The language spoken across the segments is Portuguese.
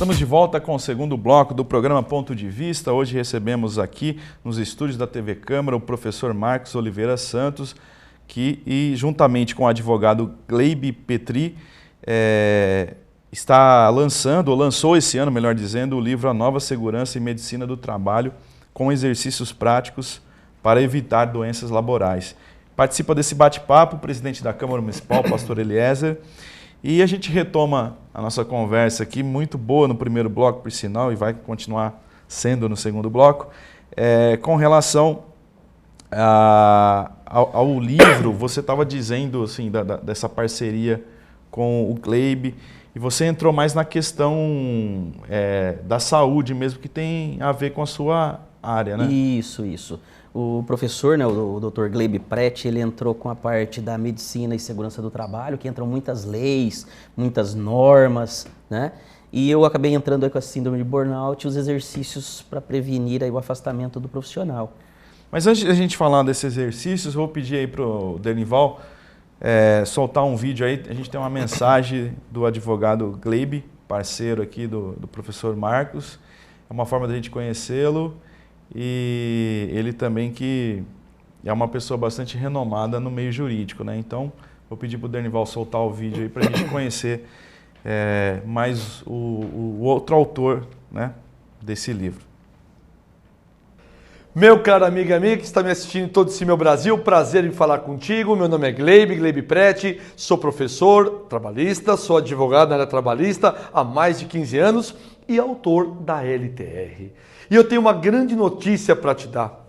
Estamos de volta com o segundo bloco do programa Ponto de Vista. Hoje recebemos aqui nos estúdios da TV Câmara o professor Marcos Oliveira Santos, que juntamente com o advogado Gleibe Petri lançou esse ano, melhor dizendo, o livro A Nova Segurança e Medicina do Trabalho, com exercícios práticos para evitar doenças laborais. Participa desse bate-papo o presidente da Câmara Municipal, pastor Eliezer, e a gente retoma a nossa conversa aqui, muito boa no primeiro bloco, por sinal, e vai continuar sendo no segundo bloco, com relação ao livro. Você estava dizendo assim, dessa parceria com o Gleibe, e você entrou mais na questão da saúde mesmo, que tem a ver com a sua área, né? Isso. O professor, né, o Dr. Gleibe Petri, ele entrou com a parte da medicina e segurança do trabalho, que entram muitas leis, muitas normas, né? E eu acabei entrando aí com a síndrome de burnout e os exercícios para prevenir aí o afastamento do profissional. Mas antes de a gente falar desses exercícios, eu vou pedir aí para o Denival soltar um vídeo aí. A gente tem uma mensagem do advogado Gleibe, parceiro aqui do professor Marcos. É uma forma da gente conhecê-lo. E ele também que é uma pessoa bastante renomada no meio jurídico, né? Então, vou pedir para o Denival soltar o vídeo aí para a gente conhecer mais o outro autor, né, desse livro. Meu caro amigo e amiga que está me assistindo em todo esse meu Brasil, prazer em falar contigo. Meu nome é Gleibe Petri, sou professor trabalhista, sou advogado na área trabalhista há mais de 15 anos e autor da LTR. E eu tenho uma grande notícia para te dar.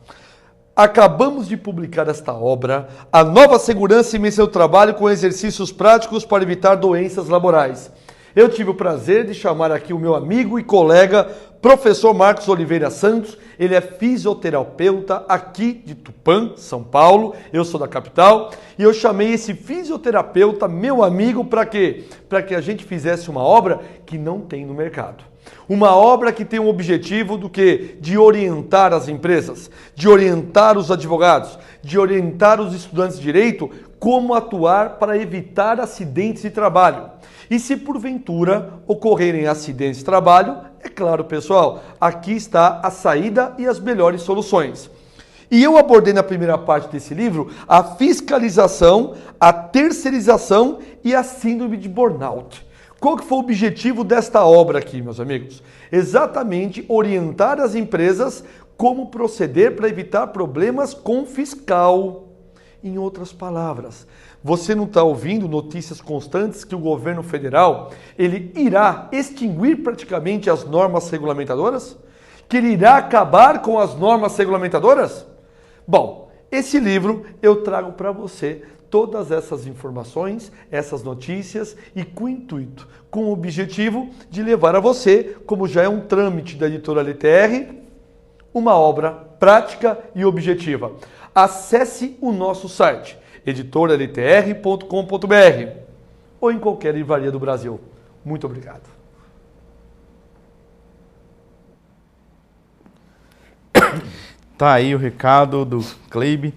Acabamos de publicar esta obra, A Nova Segurança e Medicina do Trabalho, com exercícios práticos para evitar doenças laborais. Eu tive o prazer de chamar aqui o meu amigo e colega, professor Marcos Oliveira Santos. Ele é fisioterapeuta aqui de Tupã, São Paulo. Eu sou da capital. E eu chamei esse fisioterapeuta, meu amigo, para quê? Para que a gente fizesse uma obra que não tem no mercado. Uma obra que tem um objetivo do quê? De orientar as empresas, de orientar os advogados, de orientar os estudantes de direito como atuar para evitar acidentes de trabalho. E se porventura ocorrerem acidentes de trabalho, é claro, pessoal, aqui está a saída e as melhores soluções. E eu abordei na primeira parte desse livro a fiscalização, a terceirização e a síndrome de burnout. Qual que foi o objetivo desta obra aqui, meus amigos? Exatamente orientar as empresas como proceder para evitar problemas com o fiscal. Em outras palavras, você não está ouvindo notícias constantes que o governo federal ele irá extinguir praticamente as normas regulamentadoras? Que ele irá acabar com as normas regulamentadoras? Bom, esse livro eu trago para você todas essas informações, essas notícias e com o intuito, com o objetivo de levar a você, como já é um trâmite da editora LTR, uma obra prática e objetiva. Acesse o nosso site, editoraltr.com.br ou em qualquer livraria do Brasil. Muito obrigado. Tá aí o recado do Gleibe.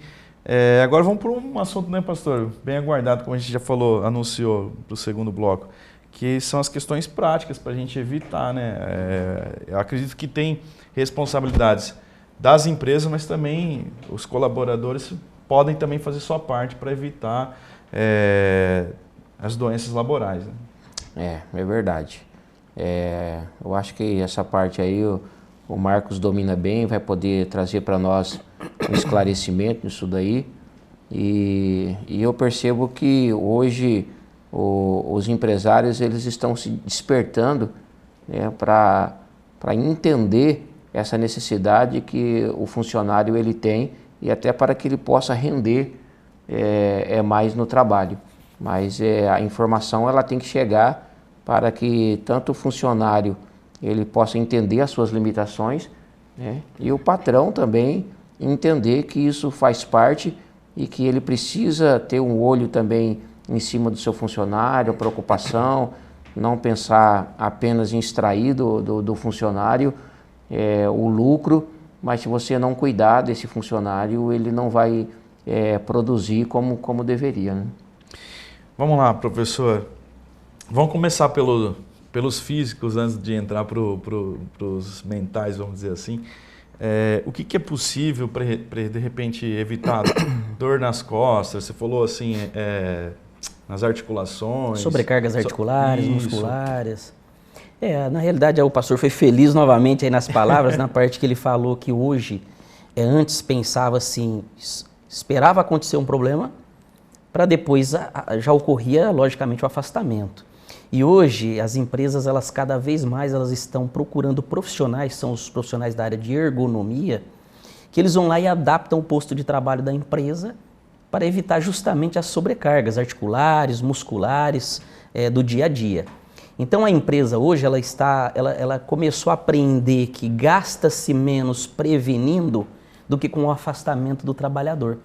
Agora vamos para um assunto, né, pastor? Bem aguardado, como a gente já falou, anunciou para o segundo bloco, que são as questões práticas para a gente evitar, né? Eu acredito que tem responsabilidades das empresas, mas também os colaboradores podem também fazer sua parte para evitar as doenças laborais, né? É verdade. Eu acho que essa parte aí o Marcos domina bem, vai poder trazer para nós um esclarecimento nisso daí. E eu percebo que hoje os empresários eles estão se despertando, né, para entender essa necessidade que o funcionário ele tem e até para que ele possa render mais no trabalho. Mas a informação ela tem que chegar para que tanto o funcionário ele possa entender as suas limitações, né, e o patrão também entender que isso faz parte e que ele precisa ter um olho também em cima do seu funcionário, preocupação, não pensar apenas em extrair do funcionário o lucro, mas se você não cuidar desse funcionário, ele não vai produzir como deveria, né? Vamos lá, professor. Vamos começar pelos físicos antes de entrar para os mentais, vamos dizer assim. O que é possível para de repente evitar dor nas costas? Você falou assim, nas articulações. Sobrecargas articulares, musculares. Na realidade, o pastor foi feliz novamente aí nas palavras, na parte que ele falou que hoje, antes pensava assim, esperava acontecer um problema, para depois já ocorria, logicamente, o afastamento. E hoje, as empresas, elas cada vez mais elas estão procurando profissionais, são os profissionais da área de ergonomia, que eles vão lá e adaptam o posto de trabalho da empresa para evitar justamente as sobrecargas articulares, musculares do dia a dia. Então a empresa hoje ela começou a aprender que gasta-se menos prevenindo do que com o afastamento do trabalhador.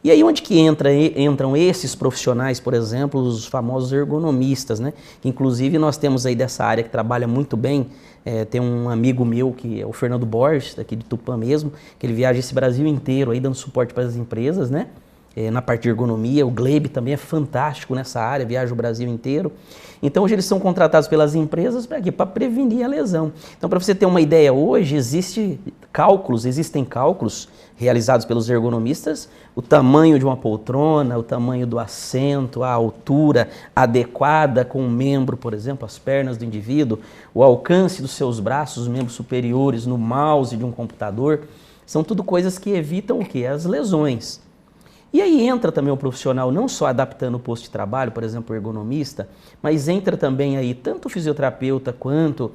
E aí onde que entram esses profissionais, por exemplo, os famosos ergonomistas, né? Inclusive nós temos aí dessa área que trabalha muito bem, tem um amigo meu que é o Fernando Borges, daqui de Tupã mesmo, que ele viaja esse Brasil inteiro aí dando suporte para as empresas, né? Na parte de ergonomia, o Gleib também é fantástico nessa área, viaja o Brasil inteiro. Então hoje eles são contratados pelas empresas para quê? Para prevenir a lesão. Então para você ter uma ideia, hoje existem cálculos realizados pelos ergonomistas, o tamanho de uma poltrona, o tamanho do assento, a altura adequada com o membro, por exemplo, as pernas do indivíduo, o alcance dos seus braços, os membros superiores no mouse de um computador, são tudo coisas que evitam o quê? As lesões. E aí entra também o profissional não só adaptando o posto de trabalho, por exemplo, o ergonomista, mas entra também aí tanto o fisioterapeuta quanto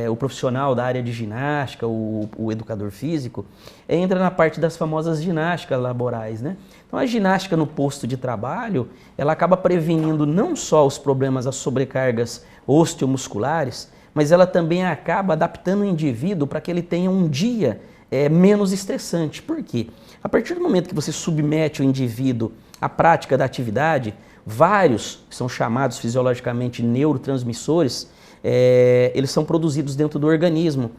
o profissional da área de ginástica, o educador físico, entra na parte das famosas ginásticas laborais, né? Então a ginástica no posto de trabalho, ela acaba prevenindo não só os problemas, as sobrecargas osteomusculares, mas ela também acaba adaptando o indivíduo para que ele tenha um dia menos estressante. Por quê? A partir do momento que você submete o indivíduo à prática da atividade, vários, que são chamados fisiologicamente neurotransmissores, eles são produzidos dentro do organismo.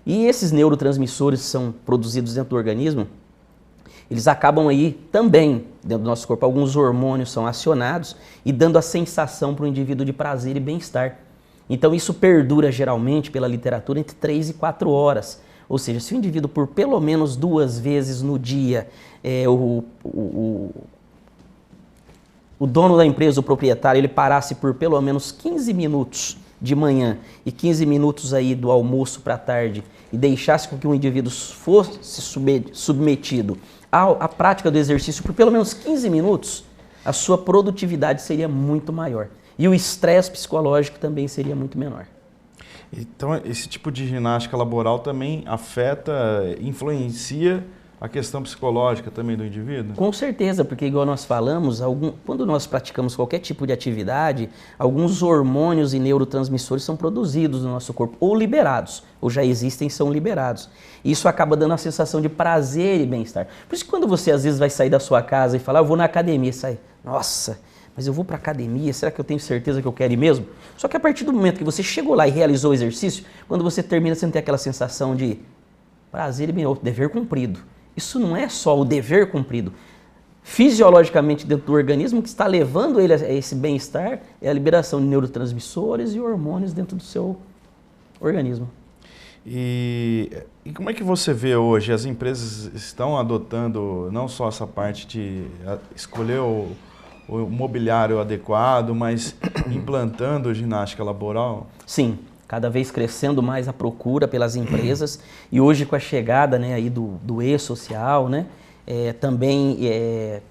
E esses neurotransmissores são produzidos dentro do organismo, eles acabam aí também, dentro do nosso corpo, alguns hormônios são acionados e dando a sensação para o indivíduo de prazer e bem-estar. Então isso perdura geralmente pela literatura entre 3 e 4 horas. Ou seja, se o indivíduo por pelo menos 2 vezes no dia, o dono da empresa, o proprietário, ele parasse por pelo menos 15 minutos de manhã e 15 minutos aí do almoço para a tarde e deixasse com que o indivíduo fosse submetido à prática do exercício por pelo menos 15 minutos, a sua produtividade seria muito maior. E o estresse psicológico também seria muito menor. Então, esse tipo de ginástica laboral também influencia a questão psicológica também do indivíduo? Com certeza, porque igual nós falamos, quando nós praticamos qualquer tipo de atividade, alguns hormônios e neurotransmissores são produzidos no nosso corpo, ou liberados, ou já existem e são liberados. Isso acaba dando a sensação de prazer e bem-estar. Por isso que quando você às vezes vai sair da sua casa e falar, eu vou na academia, sai, nossa, mas eu vou para a academia, será que eu tenho certeza que eu quero ir mesmo? Só que a partir do momento que você chegou lá e realizou o exercício, quando você termina, você não tem aquela sensação de prazer e bem-estar, dever cumprido. Isso não é só o dever cumprido. Fisiologicamente dentro do organismo, o que está levando ele a esse bem-estar é a liberação de neurotransmissores e hormônios dentro do seu organismo. E como é que você vê hoje? As empresas estão adotando não só essa parte de escolher o mobiliário adequado, mas implantando ginástica laboral? Sim, cada vez crescendo mais a procura pelas empresas e hoje com a chegada, né, aí do e-social, né, também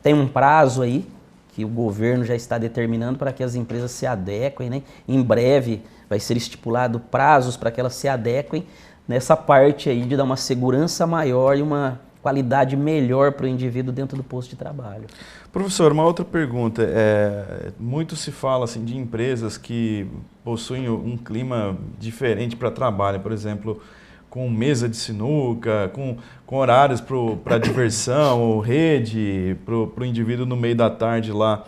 tem um prazo aí que o governo já está determinando para que as empresas se adequem, né? Em breve vai ser estipulado prazos para que elas se adequem nessa parte aí de dar uma segurança maior e uma qualidade melhor para o indivíduo dentro do posto de trabalho. Professor, uma outra pergunta. Muito se fala assim, de empresas que possuem um clima diferente para trabalho, por exemplo, com mesa de sinuca, com horários para diversão, rede para o indivíduo no meio da tarde lá.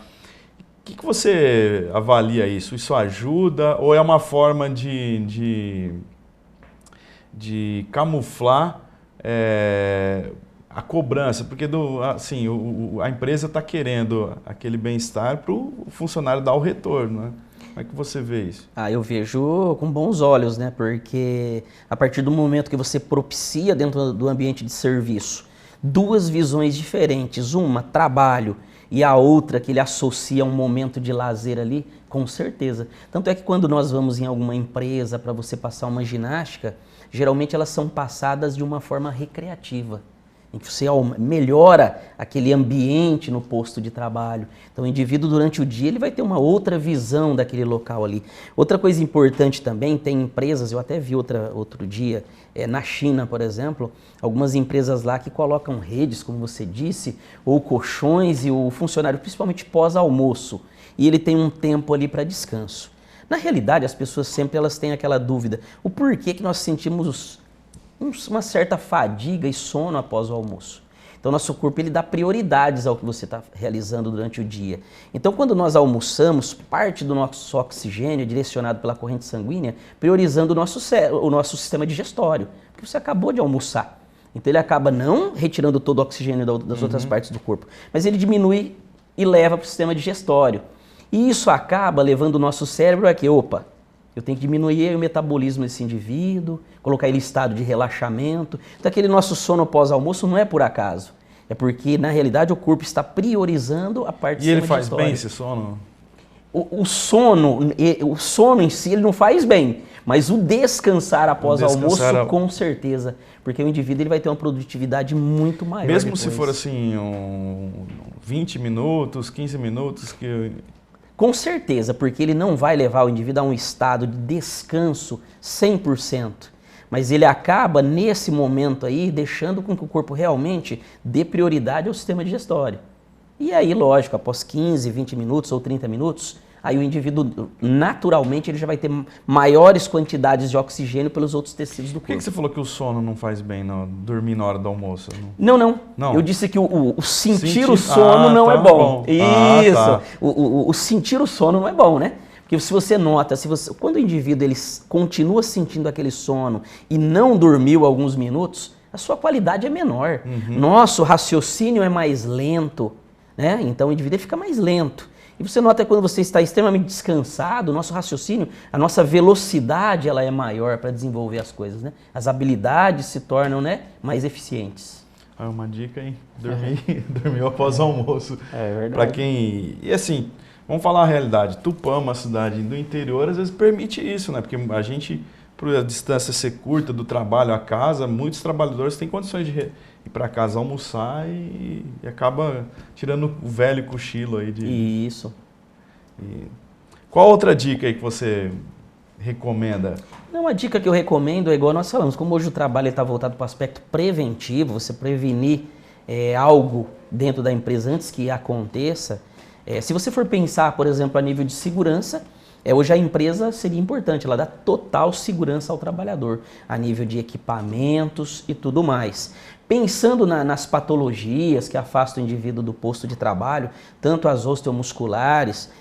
O que você avalia isso? Isso ajuda ou é uma forma de camuflar a cobrança? Porque a empresa está querendo aquele bem-estar para o funcionário dar o retorno, né? Como é que você vê isso? Eu vejo com bons olhos, né? Porque a partir do momento que você propicia dentro do ambiente de serviço duas visões diferentes, uma trabalho e a outra que ele associa a um momento de lazer ali, com certeza. Tanto é que quando nós vamos em alguma empresa para você passar uma ginástica, geralmente elas são passadas de uma forma recreativa, em que você melhora aquele ambiente no posto de trabalho. Então o indivíduo durante o dia ele vai ter uma outra visão daquele local ali. Outra coisa importante também, tem empresas, eu até vi outro dia, na China, por exemplo, algumas empresas lá que colocam redes, como você disse, ou colchões e o funcionário, principalmente pós-almoço, e ele tem um tempo ali para descanso. Na realidade, as pessoas sempre elas têm aquela dúvida, o porquê que nós sentimos uma certa fadiga e sono após o almoço. Então, nosso corpo ele dá prioridades ao que você está realizando durante o dia. Então, quando nós almoçamos, parte do nosso oxigênio é direcionado pela corrente sanguínea, priorizando o nosso sistema digestório, porque você acabou de almoçar. Então, ele acaba não retirando todo o oxigênio das outras partes do corpo, mas ele diminui e leva para o sistema digestório. E isso acaba levando o nosso cérebro a que, opa, eu tenho que diminuir o metabolismo desse indivíduo, colocar ele em estado de relaxamento. Então, aquele nosso sono pós-almoço não é por acaso. É porque, na realidade, o corpo está priorizando a parte do sistema digestório. E ele faz bem esse sono? O sono em si ele não faz bem, mas o descansar após o almoço, com certeza. Porque o indivíduo ele vai ter uma produtividade muito maior. Mesmo depois. Se for assim, 20 minutos, 15 minutos que... Com certeza, porque ele não vai levar o indivíduo a um estado de descanso 100%. Mas ele acaba, nesse momento aí, deixando com que o corpo realmente dê prioridade ao sistema digestório. E aí, lógico, após 15, 20 minutos ou 30 minutos, aí o indivíduo, naturalmente, ele já vai ter maiores quantidades de oxigênio pelos outros tecidos do corpo. Por que você falou que o sono não faz bem, dormir na hora do almoço? Não. Eu disse que o sentir o sono não é bom. Isso. Tá. O sentir o sono não é bom, né? Porque se você nota, quando o indivíduo ele continua sentindo aquele sono e não dormiu alguns minutos, a sua qualidade é menor. Nosso raciocínio é mais lento, né? Então o indivíduo fica mais lento. E você nota que quando você está extremamente descansado, o nosso raciocínio, a nossa velocidade ela é maior para desenvolver as coisas, né? As habilidades se tornam, né, mais eficientes. Uma dica, hein? Dormir após o almoço. É verdade. Para quem... E assim, vamos falar a realidade. Tupã, uma cidade do interior, às vezes permite isso, né? Porque a gente, por a distância ser curta do trabalho à casa, muitos trabalhadores têm condições de ir para casa almoçar e acaba tirando o velho cochilo aí. Isso. Qual outra dica aí que você recomenda? Não, a dica que eu recomendo é igual nós falamos, como hoje o trabalho está voltado para o aspecto preventivo, você prevenir algo dentro da empresa antes que aconteça. Se você for pensar, por exemplo, a nível de segurança, hoje a empresa seria importante, ela dá total segurança ao trabalhador, a nível de equipamentos e tudo mais. Pensando nas patologias que afastam o indivíduo do posto de trabalho, tanto as osteomusculares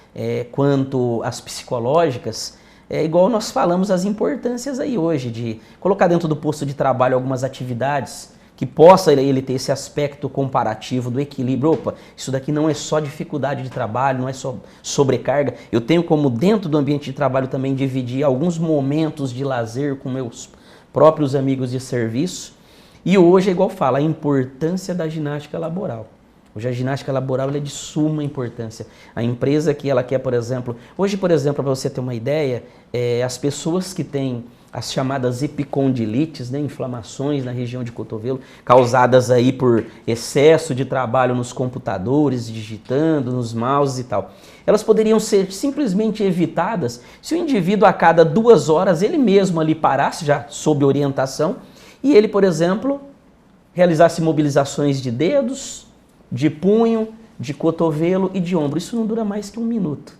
quanto as psicológicas, igual nós falamos as importâncias aí hoje de colocar dentro do posto de trabalho algumas atividades que possa ele ter esse aspecto comparativo do equilíbrio. Opa, isso daqui não é só dificuldade de trabalho, não é só sobrecarga. Eu tenho como dentro do ambiente de trabalho também dividir alguns momentos de lazer com meus próprios amigos de serviço. E hoje, igual fala, a importância da ginástica laboral. Hoje a ginástica laboral é de suma importância. A empresa que ela quer, por exemplo... Hoje, por exemplo, para você ter uma ideia, as pessoas que têm as chamadas epicondilites, né, inflamações na região de cotovelo, causadas aí por excesso de trabalho nos computadores, digitando, nos mouses e tal. Elas poderiam ser simplesmente evitadas se o indivíduo a cada 2 horas ele mesmo ali parasse, já sob orientação, e ele, por exemplo, realizasse mobilizações de dedos, de punho, de cotovelo e de ombro. Isso não dura mais que 1 minuto.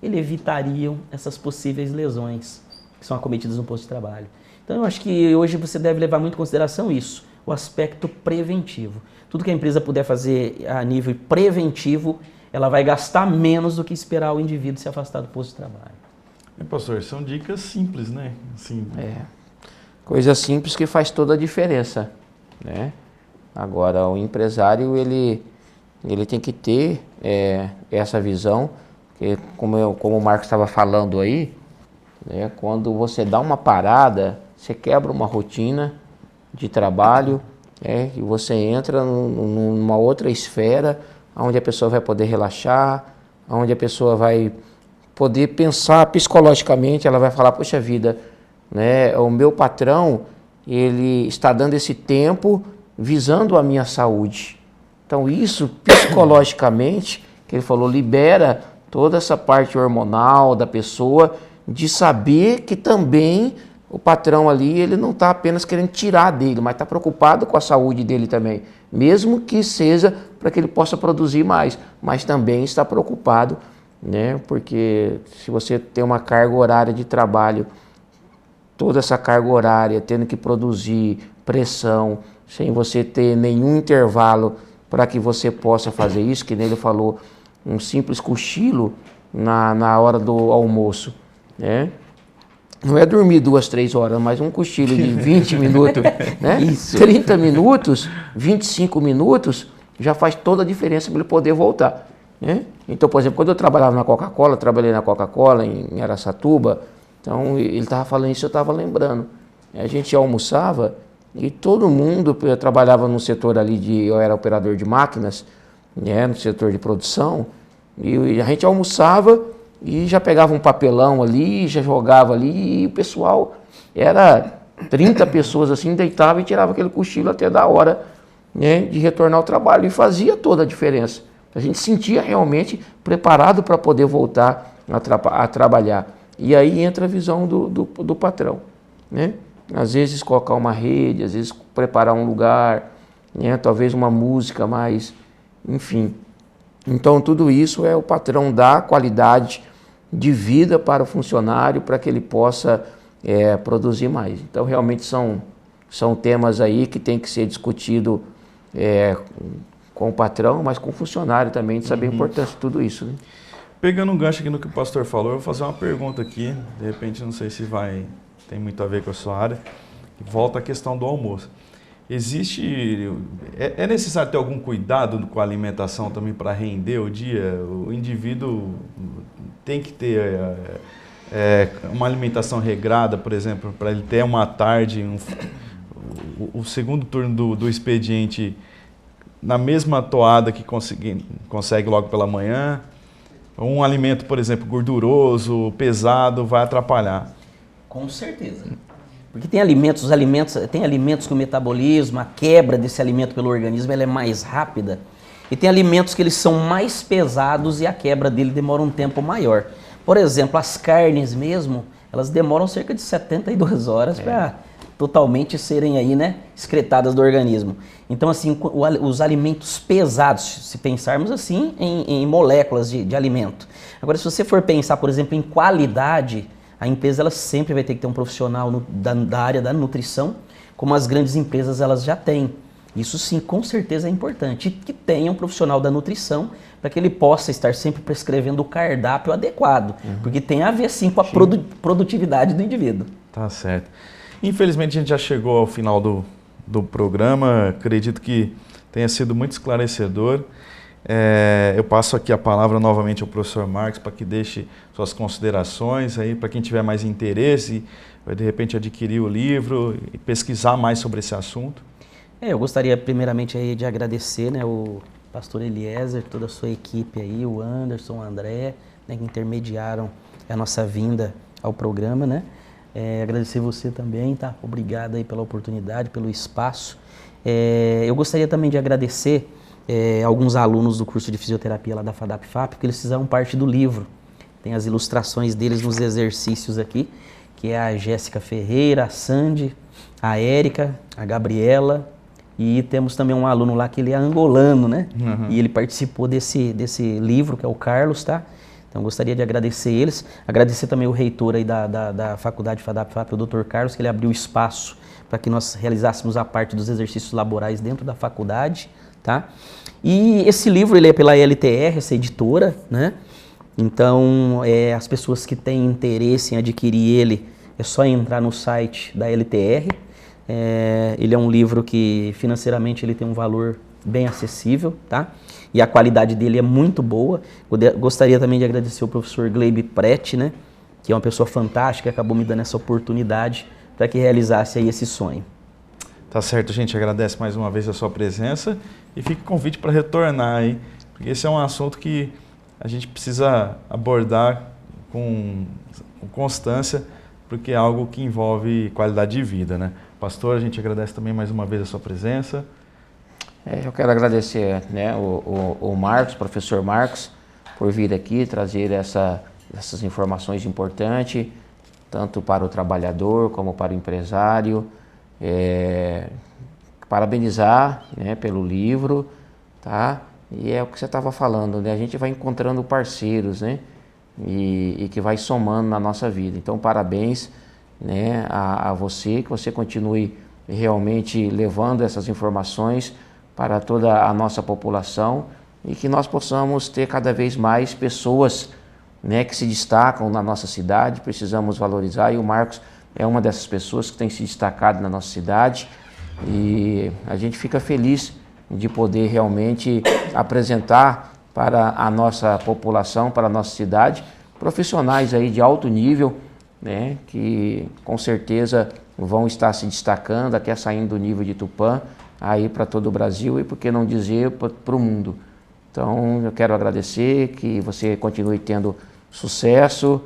Ele evitaria essas possíveis lesões que são acometidas no posto de trabalho. Então, eu acho que hoje você deve levar muito em consideração isso, o aspecto preventivo. Tudo que a empresa puder fazer a nível preventivo, ela vai gastar menos do que esperar o indivíduo se afastar do posto de trabalho. Pastor, são dicas simples, né? Assim, Coisa simples que faz toda a diferença, né? Agora, o empresário, ele tem que ter essa visão, Porque como o Marcos estava falando aí, né, quando você dá uma parada, você quebra uma rotina de trabalho, e você entra numa outra esfera, onde a pessoa vai poder relaxar, onde a pessoa vai poder pensar psicologicamente, ela vai falar, poxa vida, né, o meu patrão, ele está dando esse tempo visando a minha saúde. Então isso, psicologicamente, que ele falou, libera toda essa parte hormonal da pessoa, de saber que também o patrão ali, ele não está apenas querendo tirar dele, mas está preocupado com a saúde dele também, mesmo que seja para que ele possa produzir mais, mas também está preocupado, né? Porque se você tem uma carga horária de trabalho, toda essa carga horária, tendo que produzir pressão, sem você ter nenhum intervalo para que você possa fazer isso, que nem ele falou, um simples cochilo na hora do almoço, né? Não é dormir 2, 3 horas, mas um cochilo de 20 minutos, né? 30 minutos, 25 minutos, já faz toda a diferença para ele poder voltar, né? Então, por exemplo, quando eu trabalhava na Coca-Cola, trabalhei na Coca-Cola em Araçatuba, então ele estava falando isso, eu estava lembrando. A gente almoçava e todo mundo, eu trabalhava no setor ali, eu era operador de máquinas, né, no setor de produção, e a gente almoçava e já pegava um papelão ali, já jogava ali, e o pessoal, era 30 pessoas assim, deitava e tirava aquele cochilo até da hora, né, de retornar ao trabalho, e fazia toda a diferença. A gente sentia realmente preparado para poder voltar a trabalhar. E aí entra a visão do patrão, né? Às vezes colocar uma rede, às vezes preparar um lugar, né, talvez uma música mais, enfim. Então tudo isso é o patrão dar qualidade de vida para o funcionário, para que ele possa produzir mais. Então realmente são temas aí que tem que ser discutido com o patrão, mas com o funcionário também, de saber a importância de tudo isso, né? Pegando um gancho aqui no que o pastor falou, eu vou fazer uma pergunta aqui, de repente não sei se tem muito a ver com a sua área, volta à questão do almoço. É necessário ter algum cuidado com a alimentação também para render o dia? O indivíduo tem que ter uma alimentação regrada, por exemplo, para ele ter uma tarde, o segundo turno do expediente na mesma toada que consegue logo pela manhã? Um alimento, por exemplo, gorduroso, pesado, vai atrapalhar? Com certeza. Porque tem alimentos que o metabolismo, a quebra desse alimento pelo organismo, ela é mais rápida. E tem alimentos que eles são mais pesados e a quebra dele demora um tempo maior. Por exemplo, as carnes mesmo, elas demoram cerca de 72 horas para totalmente serem aí, né, excretadas do organismo. Então, assim, os alimentos pesados, se pensarmos assim, em moléculas de alimento. Agora, se você for pensar, por exemplo, em qualidade, a empresa ela sempre vai ter que ter um profissional da área da nutrição, como as grandes empresas elas já têm. Isso sim, com certeza é importante, que tenha um profissional da nutrição para que ele possa estar sempre prescrevendo o cardápio adequado, porque tem a ver sim com a produtividade do indivíduo. Tá certo. Infelizmente a gente já chegou ao final do programa, acredito que tenha sido muito esclarecedor. Eu passo aqui a palavra novamente ao professor Marcos para que deixe suas considerações aí, para quem tiver mais interesse, vai de repente adquirir o livro e pesquisar mais sobre esse assunto. Eu gostaria primeiramente aí de agradecer, né, o pastor Eliezer, toda a sua equipe aí, o Anderson, o André, né, que intermediaram a nossa vinda ao programa, né? Agradecer você também, tá? Obrigado aí pela oportunidade, pelo espaço. Eu gostaria também de agradecer alguns alunos do curso de fisioterapia lá da FADAP-FAP, porque eles fizeram parte do livro. Tem as ilustrações deles nos exercícios aqui, que é a Jéssica Ferreira, a Sandy, a Érica, a Gabriela, e temos também um aluno lá que ele é angolano, né? E ele participou desse livro, que é o Carlos, tá? Então gostaria de agradecer eles, agradecer também o reitor aí da faculdade FADAP-FAP, o Dr. Carlos, que ele abriu espaço para que nós realizássemos a parte dos exercícios laborais dentro da faculdade, tá? E esse livro ele é pela LTR, essa editora, né? Então as pessoas que têm interesse em adquirir ele, é só entrar no site da LTR. Ele é um livro que financeiramente ele tem um valor bem acessível, tá? E a qualidade dele é muito boa. Gostaria também de agradecer o professor Gleibe Prete, né? Que é uma pessoa fantástica, acabou me dando essa oportunidade para que realizasse aí esse sonho. Tá certo, gente. Agradece mais uma vez a sua presença e fica o convite para retornar aí, porque esse é um assunto que a gente precisa abordar com constância, porque é algo que envolve qualidade de vida, né? Pastor, a gente agradece também mais uma vez a sua presença. Eu quero agradecer, né, o Marcos, professor Marcos, por vir aqui trazer essas informações importantes, tanto para o trabalhador como para o empresário. Parabenizar, né, pelo livro, tá? E é o que você estava falando, né? A gente vai encontrando parceiros, né? E que vai somando na nossa vida. Então, parabéns, né, a você, que você continue realmente levando essas informações para toda a nossa população e que nós possamos ter cada vez mais pessoas, né, que se destacam na nossa cidade. Precisamos valorizar, e o Marcos é uma dessas pessoas que tem se destacado na nossa cidade, e a gente fica feliz de poder realmente apresentar para a nossa população, para a nossa cidade, profissionais aí de alto nível, né, que com certeza vão estar se destacando, até saindo do nível de Tupã, aí para todo o Brasil e, por que não dizer, para o mundo. Então, eu quero agradecer, que você continue tendo sucesso,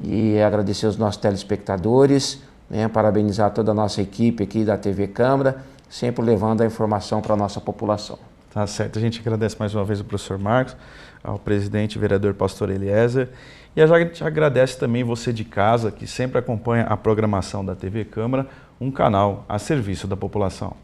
e agradecer aos nossos telespectadores, né, parabenizar toda a nossa equipe aqui da TV Câmara, sempre levando a informação para a nossa população. Tá certo, a gente agradece mais uma vez ao professor Marcos, ao presidente e vereador Pastor Eliezer, e a gente agradece também você de casa, que sempre acompanha a programação da TV Câmara, um canal a serviço da população.